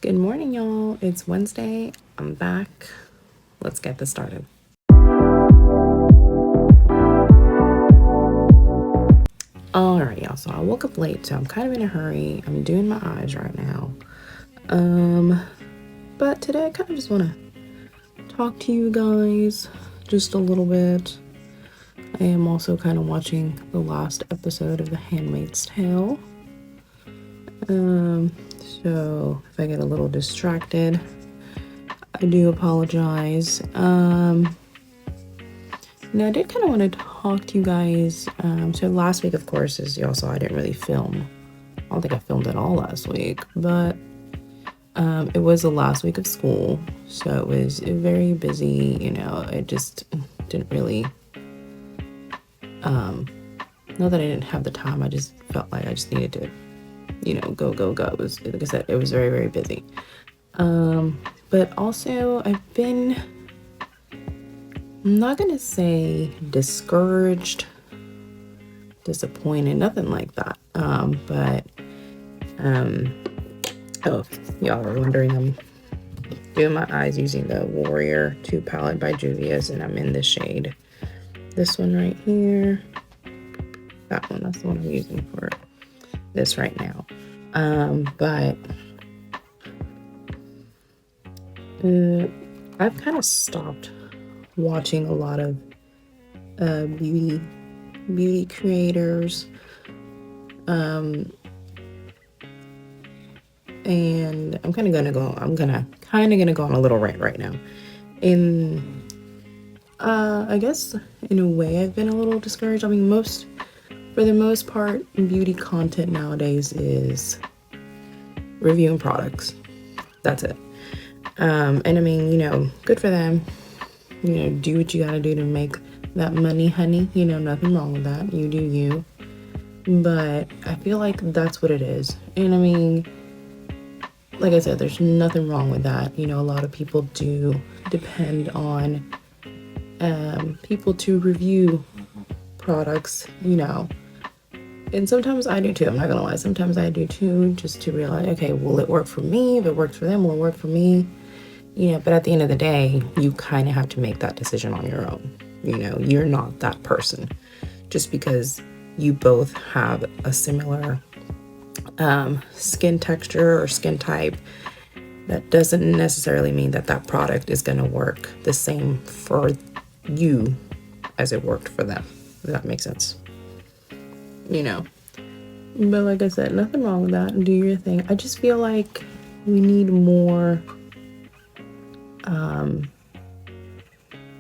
Good morning, y'all. It's Wednesday. I'm back. Let's get this started. All right, y'all. So I woke up late, so I'm kind of in a hurry. I'm doing my eyes right now. But today I kind of just want to talk to you guys just a little bit. I am also kind of watching the last episode of The Handmaid's Tale. So if I get a little distracted, I do apologize. Now, I did kind of want to talk to you guys. So last week, of course, as y'all saw, I didn't really film. I don't think I filmed at all last week, but it was the last week of school, so it was very busy. It just didn't really. Not that I didn't have the time. I just felt like I just needed to, go. It was, like I said, it was very, very busy. But also, I'm not gonna say discouraged, disappointed, nothing like that. Oh, y'all are wondering, I'm doing my eyes using the Warrior 2 palette by Juvia's, and I'm in the shade. This one right here. That one, that's the one I'm using for this right now. But I've kind of stopped watching a lot of beauty creators, and I'm kind of gonna go on a little rant right now. I guess in a way I've been a little discouraged. I mean, for the most part, beauty content nowadays is reviewing products. That's it. And I mean, good for them. Do what you gotta do to make that money, honey. Nothing wrong with that. You do you. But I feel like that's what it is. And I mean, like I said, there's nothing wrong with that. A lot of people do depend on people to review products, and sometimes I do too. I'm not gonna lie, sometimes I do too, just to realize, okay, will it work for me? If it works for them, will it work for me? But at the end of the day, you kind of have to make that decision on your own. You're not that person. Just because you both have a similar skin texture or skin type, that doesn't necessarily mean that product is going to work the same for you as it worked for them. Does that make sense? But like I said, nothing wrong with that. Do your thing. I just feel like we need more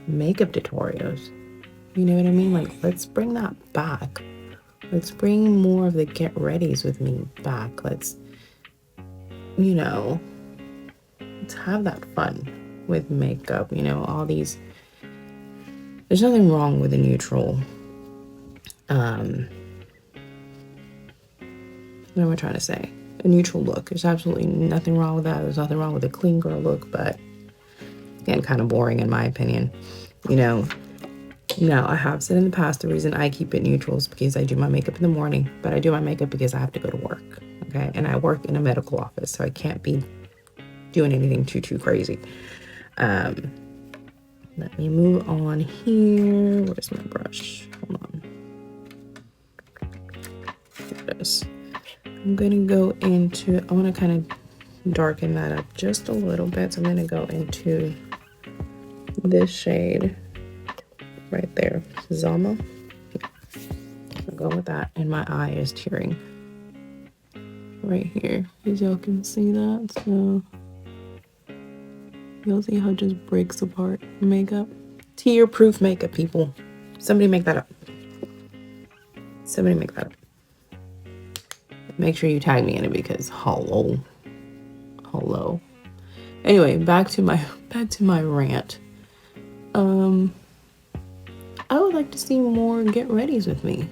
makeup tutorials. You know what I mean? Like, let's bring that back. Let's bring more of the get readies with me back. Let's have that fun with makeup. All these. There's nothing wrong with a neutral. What am I trying to say? A neutral look. There's absolutely nothing wrong with that. There's nothing wrong with a clean girl look, but again, kind of boring in my opinion. Now I have said in the past, the reason I keep it neutral is because I do my makeup in the morning, but I do my makeup because I have to go to work. Okay. And I work in a medical office, so I can't be doing anything too crazy. Let me move on here. Where's my brush? Hold on. There it is. I'm going to go into, I want to kind of darken that up just a little bit. So I'm going to go into this shade right there, Zama. I'll go with that, and my eye is tearing right here, as y'all can see that. So you'll see how it just breaks apart makeup. Tear-proof makeup, people. Somebody make that up. Make sure you tag me in it, because hello. Anyway, back to my rant. I would like to see more get readies with me.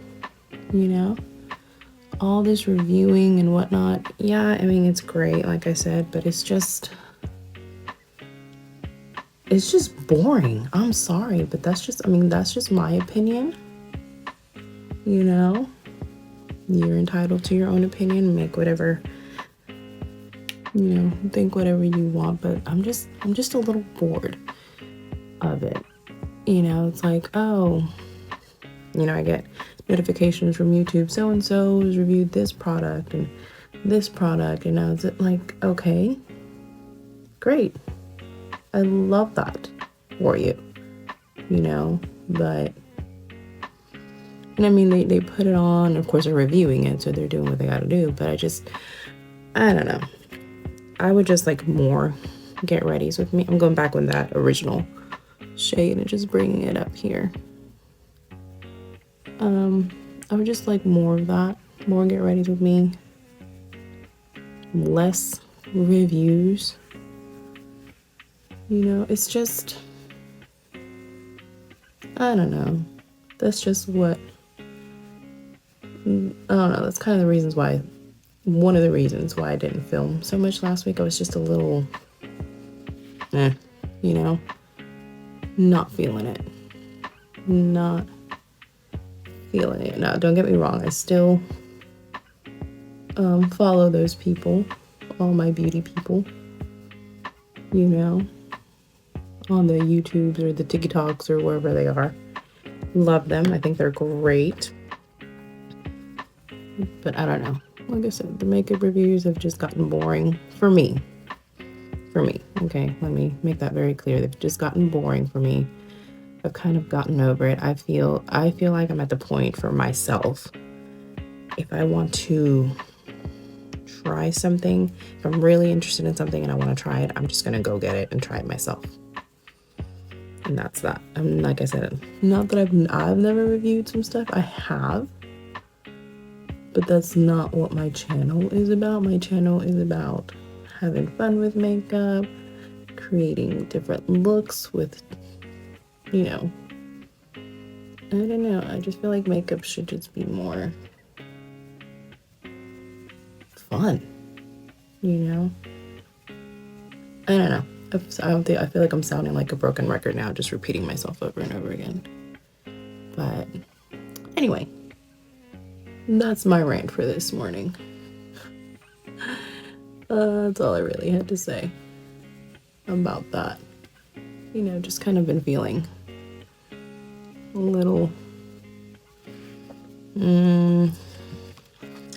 All this reviewing and whatnot. Yeah, I mean, it's great, like I said, but it's just boring. I'm sorry, but that's just my opinion. You're entitled to your own opinion. Make whatever you know, think whatever you want, but I'm just a little bored of it. You know, it's like, oh, you know, I get notifications from YouTube, so and so has reviewed this product and this product, and now it's like, okay, great, I love that for you, you know. But and I mean, they put it on, of course they're reviewing it, so they're doing what they gotta do, but I don't know, I would just like more get readies with me. I'm going back with that original shade and just bringing it up here. I would just like more of that, more get readies with me, less reviews. You know, it's just, I don't know, that's just what, I don't know, that's kind of the reasons why, one of the reasons why I didn't film so much last week. I was just a little, you know, not feeling it. Not feeling it. Now, don't get me wrong, I still follow those people, all my beauty people, you know, on the YouTubes or the TikToks or wherever they are. Love them. I think they're great. But I don't know. Like I said, the makeup reviews have just gotten boring for me. For me. Okay, let me make that very clear. They've just gotten boring for me. I've kind of gotten over it. I feel like I'm at the point for myself. If I want to try something, if I'm really interested in something and I want to try it, I'm just gonna go get it and try it myself. And that's that. Like I said, not that I've never reviewed some stuff. I have, but that's not what my channel is about. My channel is about having fun with makeup, creating different looks with, you know, I don't know. I just feel like makeup should just be more fun, you know? I don't know. I feel like I'm sounding like a broken record now, just repeating myself over and over again. But anyway, that's my rant for this morning. That's all I really had to say about that. You know, just kind of been feeling a little,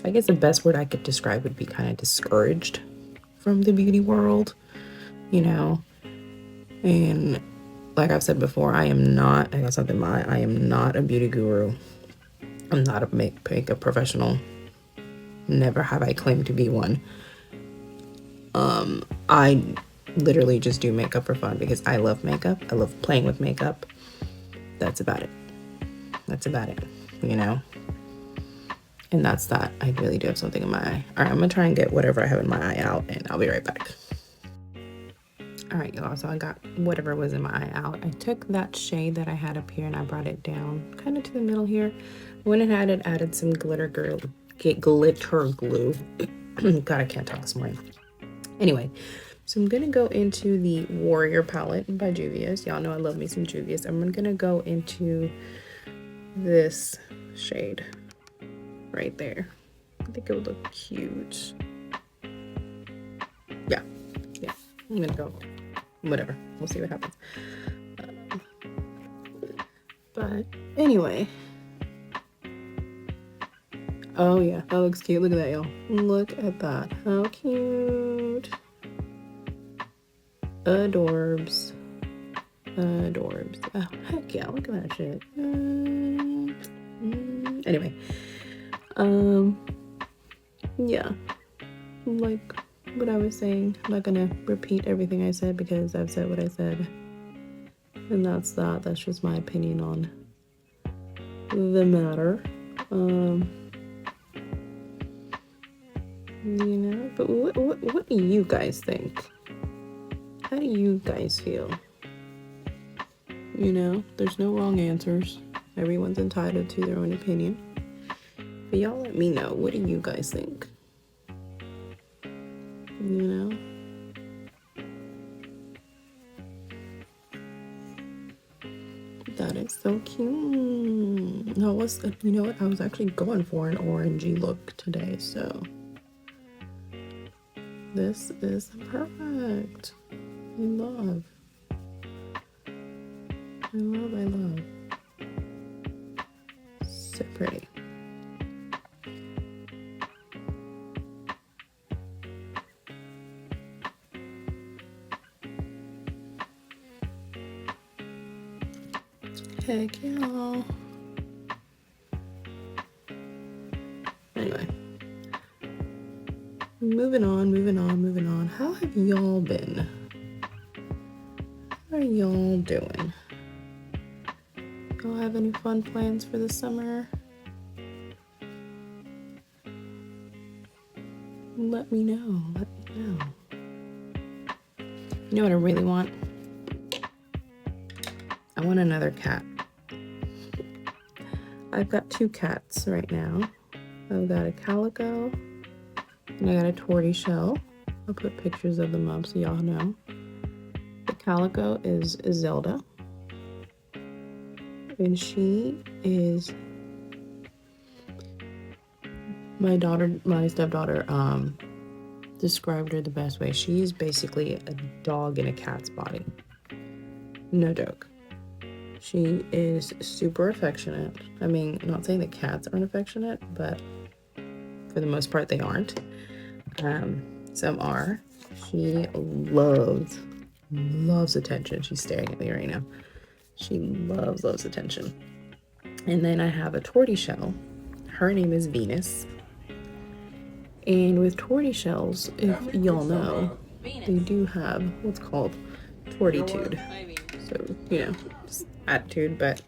I guess the best word I could describe would be kind of discouraged from the beauty world, you know. And like I've said before, I am not a beauty guru. I'm not a makeup professional. Never have I claimed to be one. I literally just do makeup for fun because I love makeup. I love playing with makeup. That's about it. You know? And that's that. I really do have something in my eye. All right, I'm gonna try and get whatever I have in my eye out, and I'll be right back. All right, y'all, so I got whatever was in my eye out. I took that shade that I had up here and I brought it down kind of to the middle here. When it added some glitter glue. God, I can't talk this morning. Anyway, so I'm gonna go into the Warrior palette by Juvia's. Y'all know I love me some Juvia's. I'm gonna go into this shade right there. I think it would look cute. Yeah, I'm gonna go, whatever, we'll see what happens. But anyway, oh yeah, that looks cute. Look at that, y'all. Look at that, how cute. Adorbs. Oh, heck yeah, look at that shit. Anyway, yeah, like what I was saying, I'm not gonna repeat everything I said because I've said what I said, and that's that. That's just my opinion on the matter. You know, but what do you guys think? How do you guys feel? You know, there's no wrong answers. Everyone's entitled to their own opinion. But y'all let me know, what do you guys think? You know? That is so cute. No, you know what? I was actually going for an orangey look today, so this is perfect. I love. So pretty. Heck yeah. Anyway. Moving on. How have y'all been? How are y'all doing? Y'all have any fun plans for the summer? Let me know. You know what I really want? I want another cat. I've got 2 cats right now. I've got a calico and I got a tortoiseshell. I'll put pictures of them up so y'all know. The calico is Zelda. And she is my stepdaughter described her the best way. She's basically a dog in a cat's body. No joke. She is super affectionate. I mean, I'm not saying that cats aren't affectionate, but for the most part they aren't. Some are. She loves attention. She's staring at me right now. She loves attention. And then I have a tortoiseshell. Her name is Venus. And with tortoiseshells, if y'all know, they do have what's called tortitude. So, you know, just attitude, but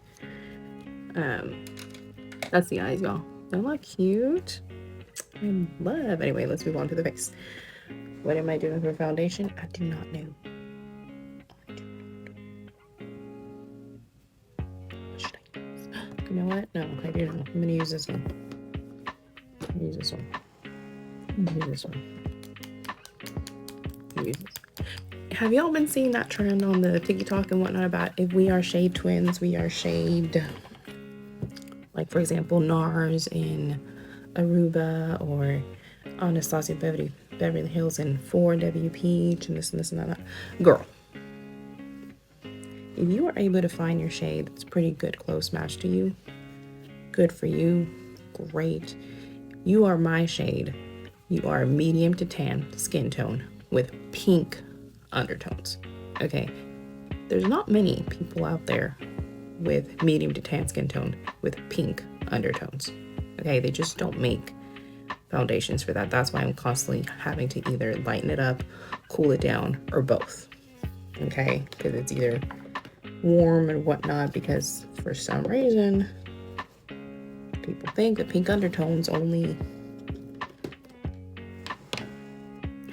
that's the eyes, y'all. Don't look cute. I love. Anyway, let's move on to the face. What am I doing for foundation? I do not know. You know what? No, I do know. I'm gonna use this one. Use this one. Have y'all been seeing that trend on the TikTok and whatnot about if we are shade twins, we are shade? Like, for example, NARS in Aruba, or Anastasia Beverly Hills in 4WP, and this and that. Girl, if you are able to find your shade that's pretty good close match to you, good for you, great. You are my shade. You are medium to tan skin tone with pink undertones. Okay, there's not many people out there with medium to tan skin tone with pink undertones. Okay, they just don't make foundations for that. That's why I'm constantly having to either lighten it up, cool it down, or both. Okay, because it's either warm and whatnot, because for some reason people think that pink undertones only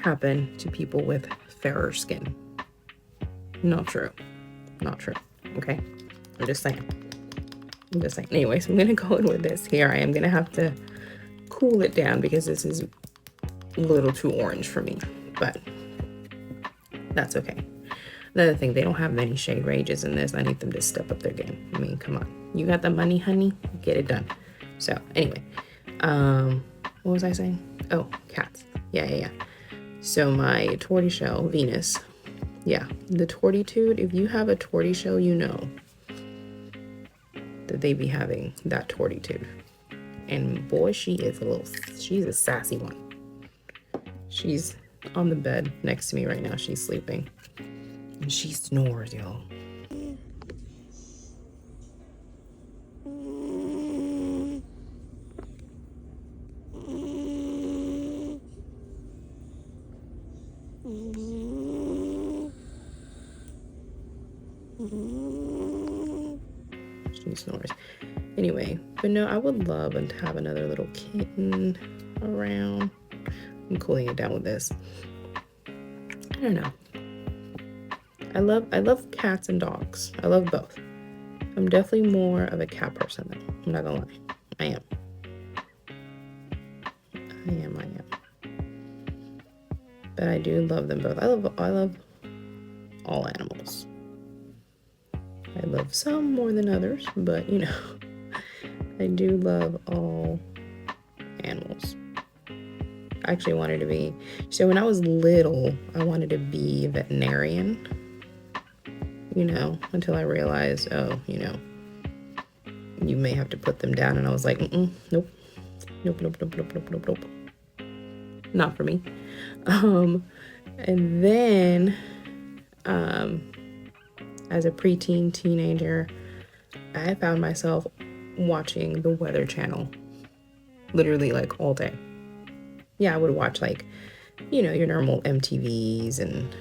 happen to people with fairer skin. Not true. Okay, I'm just saying. Anyways, I'm gonna go in with this here. I am gonna have to cool it down because this is a little too orange for me, but that's okay. Another thing, they don't have many shade ranges in this. I need them to step up their game. I mean, come on. You got the money, honey? Get it done. So, anyway. What was I saying? Oh, cats. Yeah. So, my tortoiseshell, Venus. Yeah, the tortitude. If you have a tortoiseshell, you know that they be having that tortitude. And boy, she's a sassy one. She's on the bed next to me right now. She's sleeping. And she snores, y'all. She snores. Anyway, but no, I would love to have another little kitten around. I'm cooling it down with this. I don't know. I love cats and dogs. I love both. I'm definitely more of a cat person though. I'm not gonna lie. I am. But I do love them both. I love all animals. I love some more than others, but you know, I do love all animals. actually wanted to be. So when I was little, I wanted to be a veterinarian, until I realized, you may have to put them down. And I was like, nope, nope, nope, nope, nope, nope, nope, nope. Not for me. And then, as a preteen teenager, I found myself watching the Weather Channel literally like all day. Yeah, I would watch like, your normal MTVs and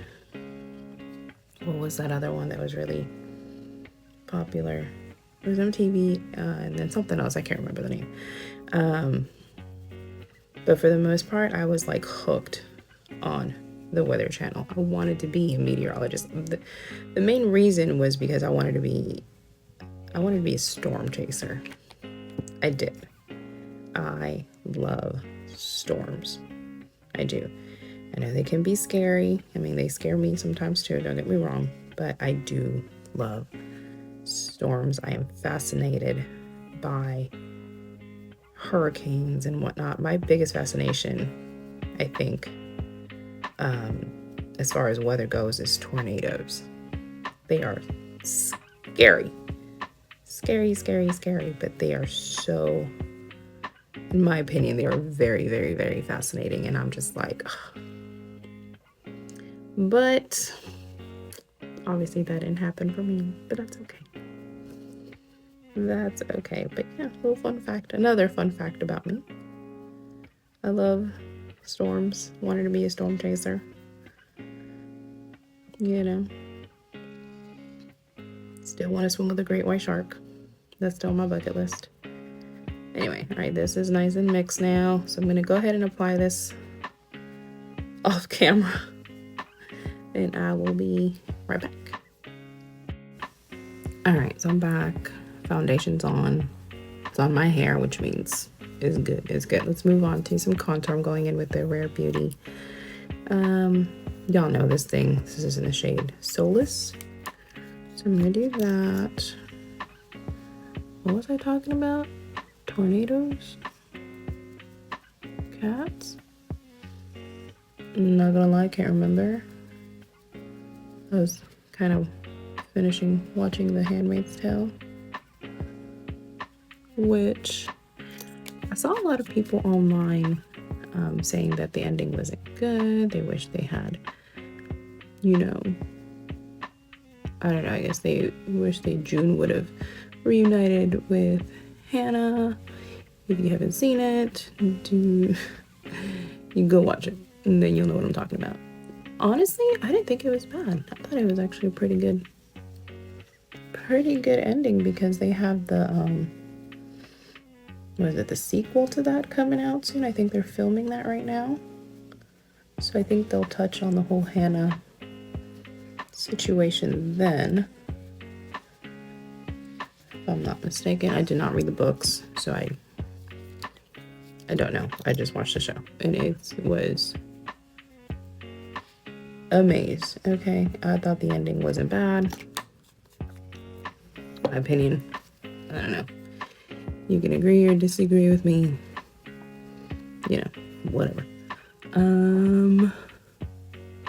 what was that other one that was really popular? It was MTV and then something else. I can't remember the name. But for the most part, I was like hooked on the Weather Channel. I wanted to be a meteorologist. The main reason was because I wanted to be a storm chaser. I did. I love storms. I do. I know they can be scary. I mean, they scare me sometimes too, don't get me wrong, but I do love storms. I am fascinated by hurricanes and whatnot. My biggest fascination, I think, as far as weather goes, is tornadoes. They are scary. Scary, scary, scary, but they are so, in my opinion, they are very, very, very fascinating, and I'm just like, ugh. But obviously that didn't happen for me, but that's okay. That's okay. But yeah, little fun fact, another fun fact about me. I love storms, wanted to be a storm chaser. Still want to swim with a great white shark. That's still on my bucket list. Anyway, all right, this is nice and mixed now. So I'm going to go ahead and apply this off camera. And I will be right back. All right, so I'm back. Foundation's on. It's on my hair, which means it's good. It's good. Let's move on to some contour. I'm going in with the Rare Beauty. Y'all know this thing. This is in the shade Solace. So I'm going to do that. What was I talking about? Tornadoes? Cats? I'm not gonna lie, I can't remember. I was kind of watching The Handmaid's Tale, which I saw a lot of people online saying that the ending wasn't good. They wish they had, I don't know, I guess they wish June would have reunited with Hannah. If you haven't seen it, you go watch it, and then you'll know what I'm talking about. Honestly, I didn't think it was bad. I thought it was actually a pretty good ending, because they have the the sequel to that coming out soon. I think they're filming that right now, so I think they'll touch on the whole Hannah situation then, if I'm not mistaken. I did not read the books, so I don't know. I just watched the show, and it was amazing. Okay, I thought the ending wasn't bad. My opinion. I don't know. You can agree or disagree with me. Whatever.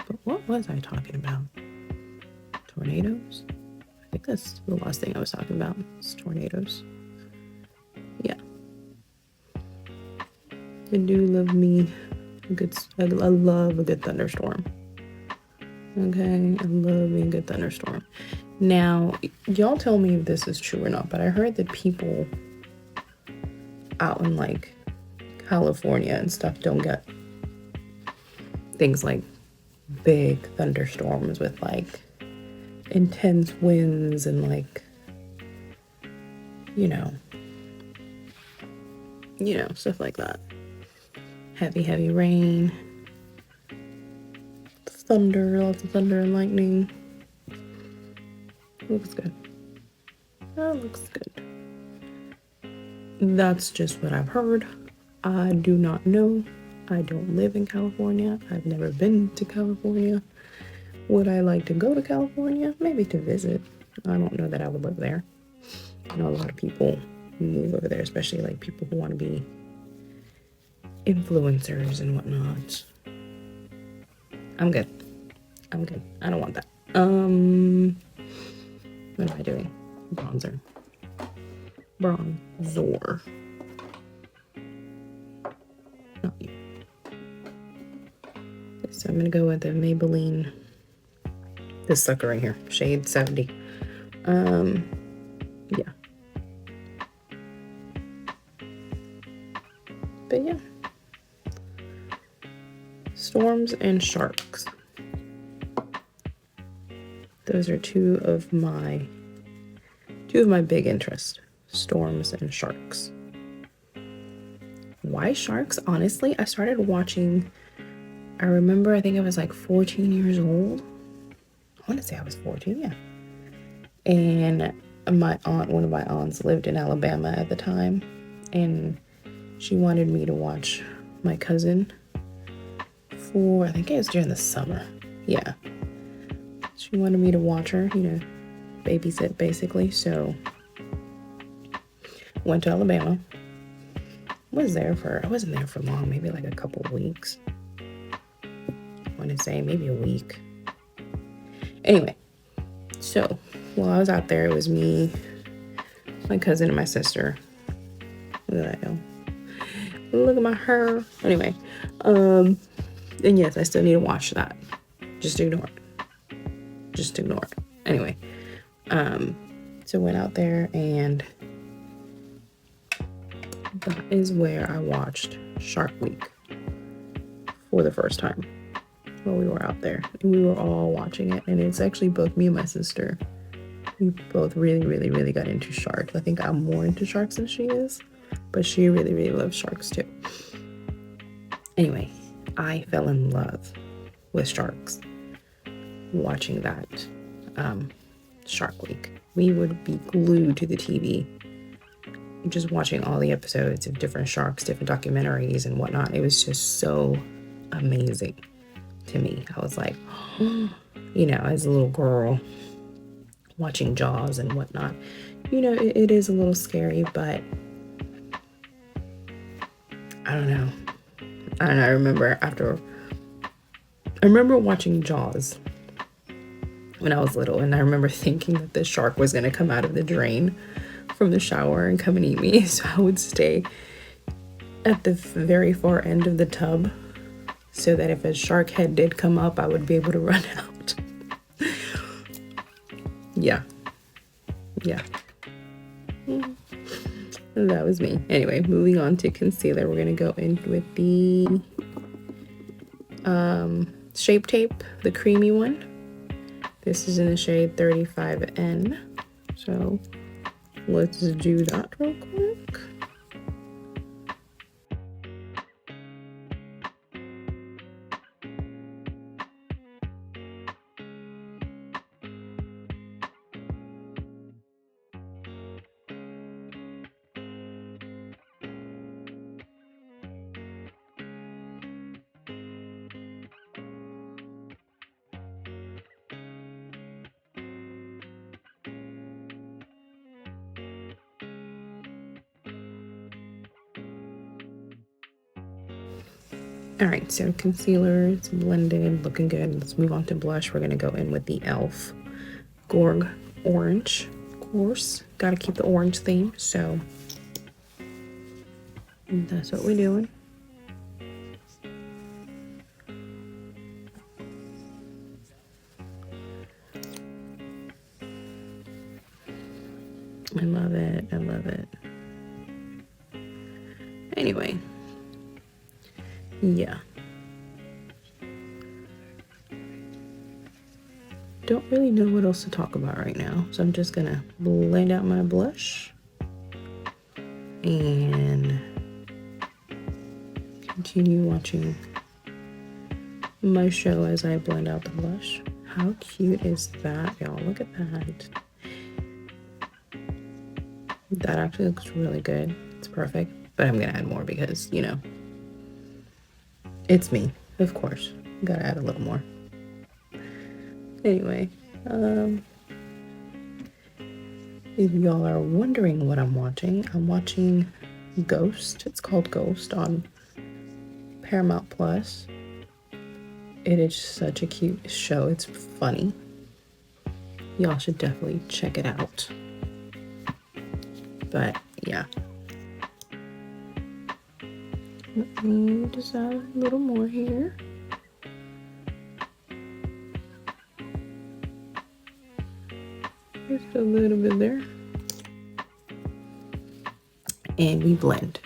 But what was I talking about? Tornadoes? I think that's the last thing I was talking about. It's tornadoes. Yeah. I do love me I love a good thunderstorm. Okay, I love me a good thunderstorm. Now, y'all tell me if this is true or not, but I heard that people out in like California and stuff don't get things like big thunderstorms with like intense winds and like, stuff like that. Heavy rain, thunder, lots of thunder and lightning. Looks good. That looks good. That's just what I've heard. I do not know. I don't live in California. I've never been to California. Would I like to go to California? Maybe to visit. I don't know that I would live there. I know a lot of people move over there, especially like people who want to be influencers and whatnot. I'm good. I don't want that. What am I doing? Bronzer. Not you. So I'm gonna go with the Maybelline. This sucker right here, shade 70. Yeah. But yeah. Storms and sharks. Those are two of my big interests. Storms and sharks. Why sharks? Honestly, I started watching, I remember, I think I was like 14 years old. I want to say I was 14, yeah. And one of my aunts lived in Alabama at the time, and she wanted me to watch my cousin for, I think it was during the summer. Yeah. She wanted me to watch her, babysit basically. So went to Alabama. I wasn't there for long, maybe like a couple of weeks. I want to say maybe a week. Anyway, so while I was out there, it was me, my cousin, and my sister. Look at that, look at my hair. Anyway, and yes, I still need to watch that. Just ignore it. Anyway, so went out there, and that is where I watched Shark Week for the first time while we were out there. And we were all watching it, and it's actually both me and my sister. We both really, really, really got into sharks. I think I'm more into sharks than she is, but she really, really loves sharks too. Anyway, I fell in love with sharks watching that Shark Week. We would be glued to the TV, just watching all the episodes of different sharks, different documentaries and whatnot. It was just so amazing to me. I was like, as a little girl watching Jaws and whatnot, it is a little scary, but I don't know. I remember watching Jaws when I was little, and I remember thinking that the shark was going to come out of the drain from the shower and come and eat me. So I would stay at the very far end of the tub so that if a shark head did come up, I would be able to run out. Yeah. That was me. Anyway, moving on to concealer. We're going to go in with the Shape Tape, the creamy one. This is in the shade 35N. So let's do that real quick. Alright, so concealer, it's blended, looking good. Let's move on to blush. We're going to go in with the e.l.f. Gorg Orange. Of course, got to keep the orange theme, so that's what we're doing. I love it. Anyway. Yeah. Don't really know what else to talk about right now, so I'm just gonna blend out my blush and continue watching my show as I blend out the blush. How cute is that, y'all? Look at that. That actually looks really good. It's perfect, but I'm gonna add more because, it's me, of course. Gotta add a little more. Anyway, if y'all are wondering what I'm watching Ghost. It's called Ghost on Paramount Plus. It is such a cute show. It's funny. Y'all should definitely check it out. But yeah. Let me just add a little more here. Just a little bit there. And we blend.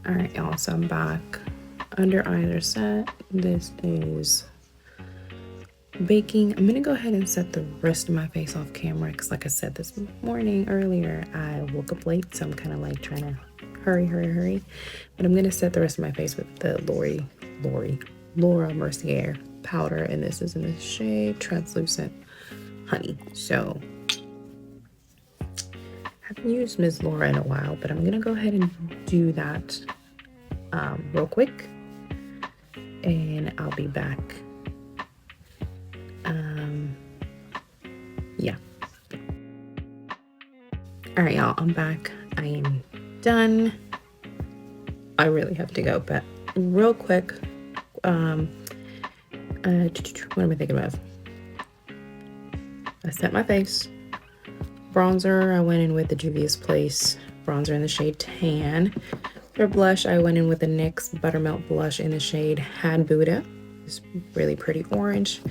All right, y'all, so I'm back. Under either set, this is baking. I'm gonna go ahead and set the rest of my face off camera because like I said this morning earlier, I woke up late, so I'm kind of like trying to hurry. But I'm gonna set the rest of my face with the Laura Mercier powder, and this is in the shade Translucent Honey. So I haven't used Ms. Laura in a while, but I'm gonna go ahead and do that real quick, and I'll be back. Yeah. All right, y'all, I'm back. I am done. I really have to go, but real quick, what am I thinking of? I set my face. Bronzer, I went in with the Juvia's Place bronzer in the shade Tan. For blush, I went in with the NYX Buttermelt blush in the shade Had Buddha. It's really pretty orange.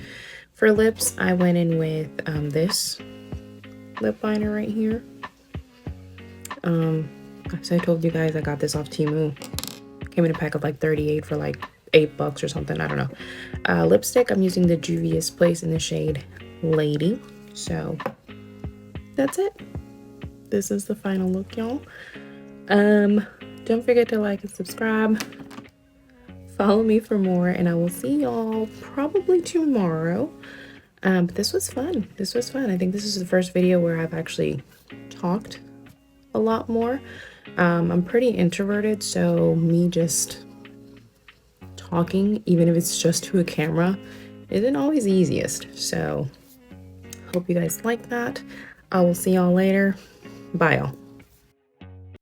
For lips, I went in with this lip liner right here. As I told you guys, I got this off Temu. Came in a pack of like 38 for like $8 or something. I don't know. Lipstick, I'm using the Juvia's Place in the shade Lady. So that's it. This is the final look, y'all. Don't forget to like and subscribe. Follow me for more, and I will see y'all probably tomorrow. But this was fun. I think this is the first video where I've actually talked a lot more. I'm pretty introverted, so me just talking, even if it's just to a camera, isn't always the easiest. So hope you guys like that. I will see y'all later. Bye, y'all.